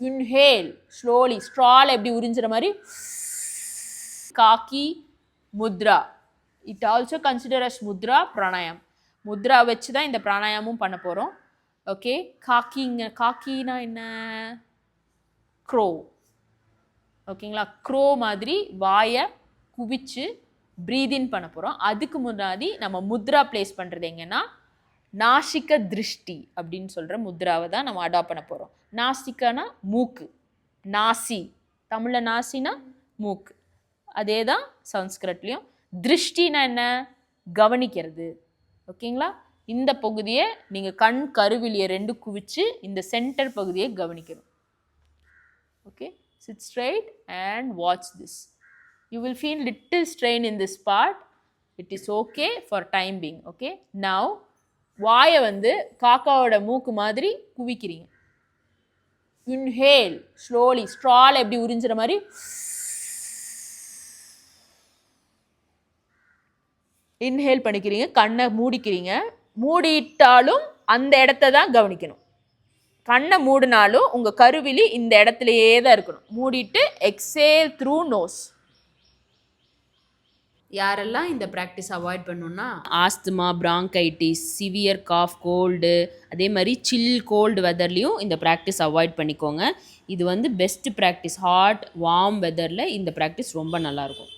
Inhale slowly. Straw எப்படி உறிஞ்சுற மாதிரி. Kaki mudra. It also considered as mudra pranayam. Mudra வச்சு தான் இந்த பிராணாயாமும் பண்ண போறோம். ஓகே, காக்கினா என்ன? க்ரோ. ஓகேங்களா, க்ரோ மாதிரி வாயை குவிச்சு ப்ரீத் இன் பண்ண போகிறோம். அதுக்கு முன்னாடி நம்ம முத்ரா பிளேஸ் பண்ணுறது எங்கன்னா நாசிக திருஷ்டி அப்படின்னு சொல்கிற முத்ராவை தான் நம்ம அடாப்ட் பண்ண போகிறோம். நாசிக்கனா மூக்கு, நாசி தமிழில் நாசினா மூக்கு, அதே தான் சன்ஸ்கிருட்லேயும். திருஷ்டினா என்ன? கவனிக்கிறது. ஓகேங்களா, இந்த பகுதியை நீங்கள் கண் கருவிலியை ரெண்டு குவிச்சு இந்த சென்டர் பகுதியை கவனிக்கணும். Okay, sit straight and watch this. You will feel little strain in this part. It is okay for time being. Okay, now வாயை வந்து காக்காவோட மூக்கு மாதிரி குவிக்கிறீங்க. Inhale slowly. straw எப்படி உறிஞ்சுற மாதிரி. இன்ஹேல் பண்ணிக்கிறீங்க, கண்ணை மூடிக்கிறீங்க. மூடிட்டாலும் அந்த இடத்த தான் கவனிக்கணும். கண்ணை மூடினாலும் உங்கள் கருவிலி இந்த இடத்துலையே தான் இருக்கணும். மூடிட்டு எக்ஸேல் த்ரூ நோஸ். யாரெல்லாம் இந்த ப்ராக்டிஸ் அவாய்ட் பண்ணணும்னா asthma, bronchitis, severe cough, cold, அதே மாதிரி சில் கோல்டு வெதர்லேயும் இந்த ப்ராக்டிஸ் அவாய்ட் பண்ணிக்கோங்க. இது வந்து பெஸ்ட் ப்ராக்டிஸ். ஹாட் வார்ம் வெதரில் இந்த ப்ராக்டிஸ் ரொம்ப நல்லாயிருக்கும்.